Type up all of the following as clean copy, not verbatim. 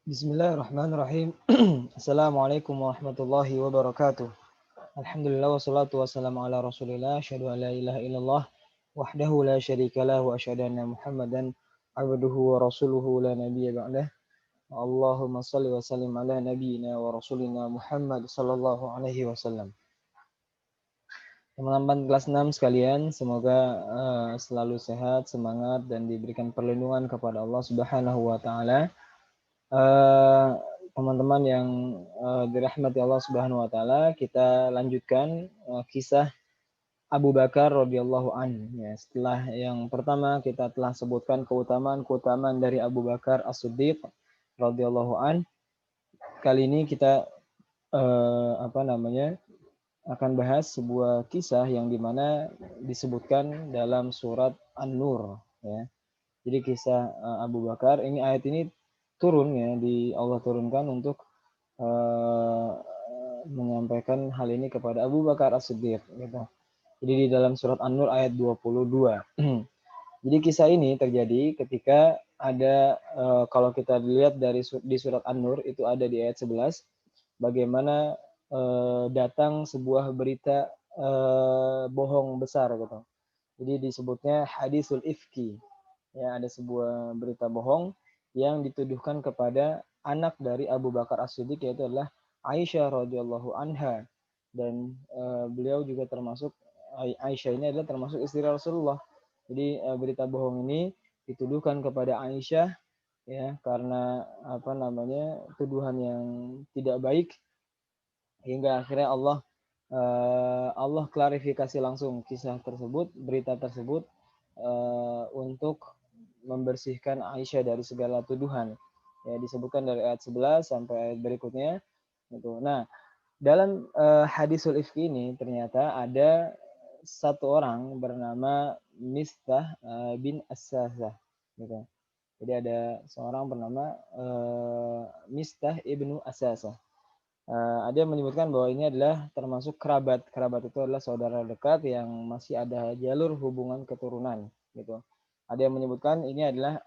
Bismillahirrahmanirrahim. Assalamualaikum warahmatullahi wabarakatuh. Alhamdulillah wassalatu wassalamu ala Rasulillah. Asyhadu an la ilaha illallah wahdahu la syarikalah wa asyhadu anna Muhammadan abduhu wa rasuluhu la nabiyya ba'dah. Allahumma shalli wa sallim ala nabiyyina wa rasulina Muhammad sallallahu alaihi wasallam. Teman-teman kelas 6 sekalian, semoga selalu sehat, semangat dan diberikan perlindungan kepada Allah Subhanahu wa taala. Eh, Teman-teman yang dirahmati Allah Subhanahu wa taala, kita lanjutkan kisah Abu Bakar radhiyallahu an. Ya, setelah yang pertama kita telah sebutkan keutamaan-keutamaan dari Abu Bakar As-Siddiq radhiyallahu an. Kali ini kita akan bahas sebuah kisah yang dimana disebutkan dalam surat An-Nur. Ya. Jadi kisah Abu Bakar, ini ayat ini turun ya, Allah turunkan untuk menyampaikan hal ini kepada Abu Bakar As-Siddiq gitu. Jadi di dalam surat An-Nur ayat 22. Jadi kisah ini terjadi ketika ada kalau kita lihat di surat An-Nur itu ada di ayat 11 bagaimana datang sebuah berita bohong besar gitu. Jadi disebutnya hadisul ifki. Ya, ada sebuah berita bohong yang dituduhkan kepada anak dari Abu Bakar As-Siddiq, yaitu adalah Aisyah radhiyallahu anha. Dan beliau juga termasuk, Aisyah ini adalah termasuk istri Rasulullah. Jadi berita bohong ini dituduhkan kepada Aisyah ya, karena tuduhan yang tidak baik, hingga akhirnya Allah klarifikasi langsung kisah tersebut, berita tersebut, untuk membersihkan Aisyah dari segala tuduhan. Ya, disebutkan dari ayat 11 sampai ayat berikutnya. Gitu. Nah, dalam hadisul ifki ini ternyata ada satu orang bernama Mistah bin As-Sasah. Gitu. Jadi ada seorang bernama Mistah ibnu As-Sasah. Ada yang menyebutkan bahwa ini adalah termasuk kerabat. Kerabat itu adalah saudara dekat yang masih ada jalur hubungan keturunan, gitu. Ada yang menyebutkan ini adalah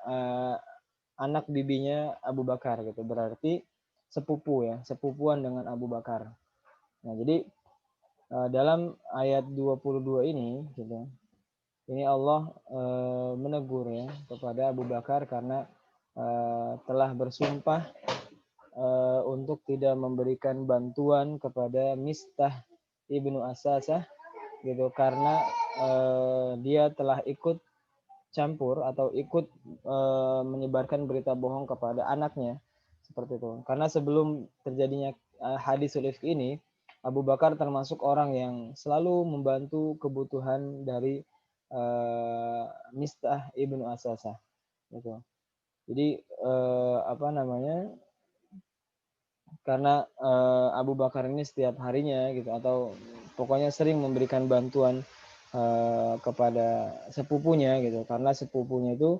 anak bibinya Abu Bakar, gitu. Berarti sepupu ya, sepupuan dengan Abu Bakar. Nah, jadi dalam ayat 22 ini, gitu. Ini Allah menegur ya kepada Abu Bakar karena telah bersumpah untuk tidak memberikan bantuan kepada Mistah ibnu Asasah gitu, karena dia telah ikut campur atau ikut menyebarkan berita bohong kepada anaknya, seperti itu. Karena sebelum terjadinya hadis sulif ini, Abu Bakar termasuk orang yang selalu membantu kebutuhan dari Mistah ibnu Asasah gitu. Jadi karena Abu Bakar ini setiap harinya gitu, atau pokoknya sering memberikan bantuan kepada sepupunya gitu, karena sepupunya itu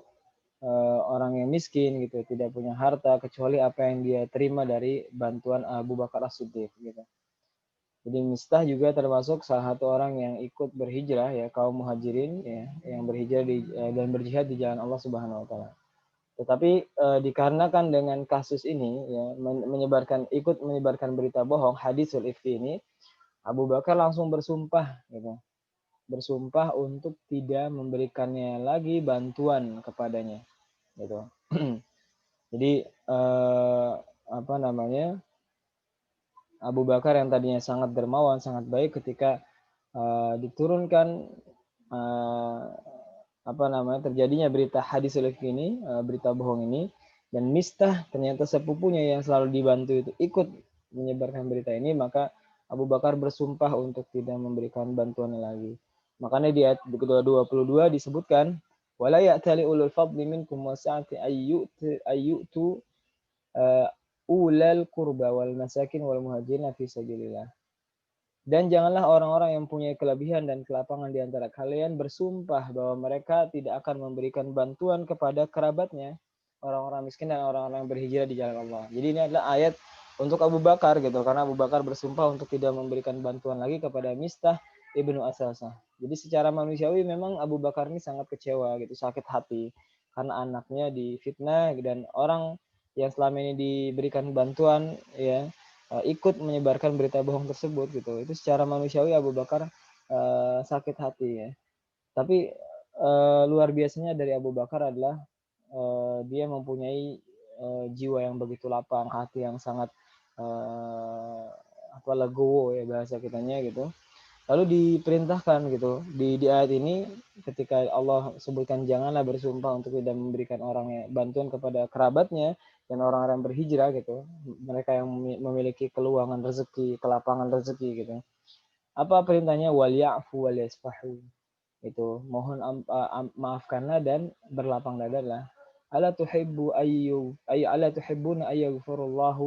orang yang miskin gitu, tidak punya harta kecuali apa yang dia terima dari bantuan Abu Bakar As-Siddiq gitu. Jadi Mistah juga termasuk salah satu orang yang ikut berhijrah ya, kaum muhajirin ya, yang berhijrah dan berjihad di jalan Allah Subhanahu wa taala. Tetapi dikarenakan dengan kasus ini ya, ikut menyebarkan berita bohong hadisul ifki ini, Abu Bakar langsung bersumpah gitu. Bersumpah untuk tidak memberikannya lagi bantuan kepadanya gitu. Jadi Abu Bakar yang tadinya sangat dermawan, sangat baik, ketika diturunkan terjadinya berita hadisul ifki ini, berita bohong ini, dan Mistah ternyata sepupunya yang selalu dibantu itu ikut menyebarkan berita ini, maka Abu Bakar bersumpah untuk tidak memberikan bantuannya lagi. Makanya di ayat ke-22 disebutkan, wala ya'tali ulul fadli minkum wasa'ati ayyutu ulal qurba wal masakin wal muhajirin fi sabilillah. Dan janganlah orang-orang yang punya kelebihan dan kelapangan di antara kalian bersumpah bahwa mereka tidak akan memberikan bantuan kepada kerabatnya, orang-orang miskin dan orang-orang yang berhijrah di jalan Allah. Jadi ini adalah ayat untuk Abu Bakar gitu, karena Abu Bakar bersumpah untuk tidak memberikan bantuan lagi kepada Mistah ibnu Asasah. Jadi secara manusiawi memang Abu Bakar ini sangat kecewa gitu, sakit hati karena anaknya difitnah dan orang yang selama ini diberikan bantuan ya, ikut menyebarkan berita bohong tersebut gitu. Itu secara manusiawi Abu Bakar, sakit hati ya. Tapi, luar biasanya dari Abu Bakar adalah, dia mempunyai, jiwa yang begitu lapang, hati yang sangat, eee, legowo ya bahasa kitanya gitu. Lalu diperintahkan gitu, di ayat ini ketika Allah sebutkan janganlah bersumpah untuk tidak memberikan bantuan kepada kerabatnya dan orang-orang berhijrah gitu, mereka yang memiliki keluangan rezeki, kelapangan rezeki gitu. Apa perintahnya? Wal ya'fu wal yasfahu. Itu mohon maafkanlah dan berlapang dadalah. Ala tuhibbu ala tuhibbuna ayyaghfirullahu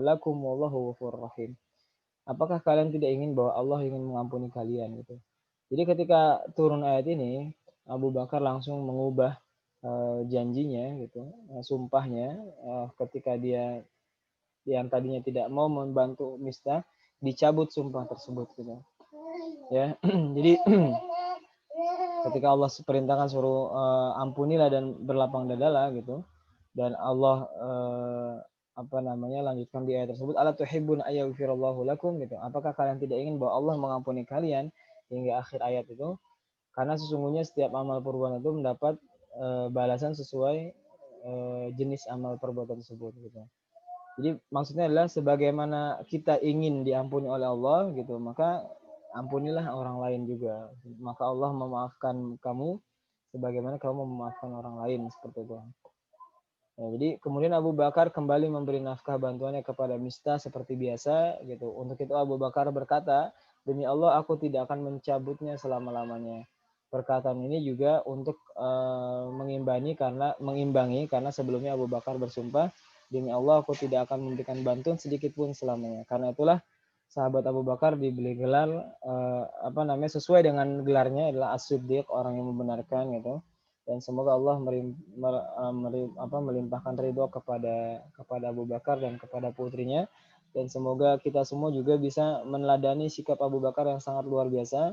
lakum wallahu ghafurur rahim. Apakah kalian tidak ingin bahwa Allah ingin mengampuni kalian gitu. Jadi ketika turun ayat ini, Abu Bakar langsung mengubah janjinya gitu, sumpahnya, ketika dia yang tadinya tidak mau membantu Mistah, dicabut sumpah tersebut gitu. Ya. Jadi ketika Allah perintahkan suruh ampunilah dan berlapang dadalah gitu, dan Allah lanjutkan di ayat tersebut, ala tuhibbun ayyaghfirallahu lakum gitu. Apakah kalian tidak ingin bahwa Allah mengampuni kalian hingga akhir ayat itu? Karena sesungguhnya setiap amal perbuatan itu mendapat balasan sesuai jenis amal perbuatan tersebut gitu. Jadi maksudnya adalah sebagaimana kita ingin diampuni oleh Allah gitu, maka ampunilah orang lain juga. Maka Allah memaafkan kamu sebagaimana kamu memaafkan orang lain seperti itu. Ya, jadi kemudian Abu Bakar kembali memberi nafkah bantuannya kepada Mistah seperti biasa gitu. Untuk itu Abu Bakar berkata, demi Allah aku tidak akan mencabutnya selama-lamanya. Perkataan ini juga untuk mengimbangi karena sebelumnya Abu Bakar bersumpah, demi Allah aku tidak akan memberikan bantuan sedikit pun selamanya. Karena itulah sahabat Abu Bakar diberi gelar sesuai dengan gelarnya adalah As-Siddiq, orang yang membenarkan gitu. Dan semoga Allah melimpahkan ridho kepada Abu Bakar dan kepada putrinya, dan semoga kita semua juga bisa meneladani sikap Abu Bakar yang sangat luar biasa.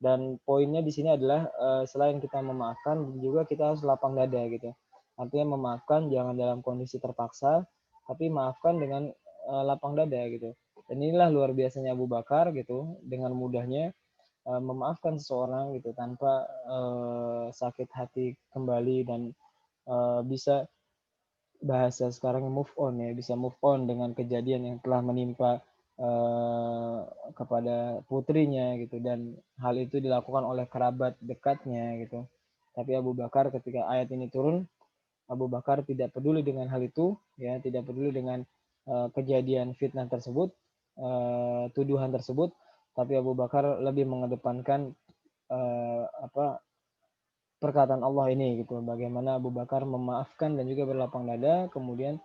Dan poinnya di sini adalah selain kita memaafkan juga kita harus lapang dada gitu. Artinya memaafkan jangan dalam kondisi terpaksa, tapi maafkan dengan lapang dada gitu. Dan inilah luar biasanya Abu Bakar gitu, dengan mudahnya memaafkan seseorang gitu tanpa sakit hati kembali, dan bisa bahasa sekarang move on ya, bisa move on dengan kejadian yang telah menimpa kepada putrinya gitu, dan hal itu dilakukan oleh kerabat dekatnya gitu. Tapi Abu Bakar ketika ayat ini turun, Abu Bakar tidak peduli dengan hal itu ya, tidak peduli dengan kejadian fitnah tersebut, tuduhan tersebut, tapi Abu Bakar lebih mengedepankan perkataan Allah ini gitu. Bagaimana Abu Bakar memaafkan dan juga berlapang dada, kemudian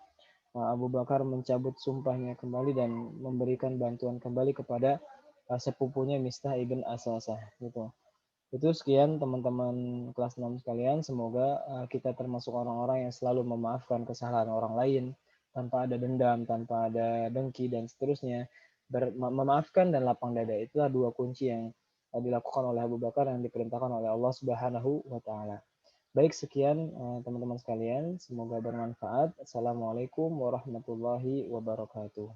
Abu Bakar mencabut sumpahnya kembali dan memberikan bantuan kembali kepada sepupunya Mistah ibn Asasah gitu. Itu sekian teman-teman kelas 6 sekalian, semoga kita termasuk orang-orang yang selalu memaafkan kesalahan orang lain tanpa ada dendam, tanpa ada dengki dan seterusnya. Memaafkan dan lapang dada itulah dua kunci yang dilakukan oleh Abu Bakar yang diperintahkan oleh Allah Subhanahu wa taala. Baik, sekian teman-teman sekalian, semoga bermanfaat. Assalamualaikum warahmatullahi wabarakatuh.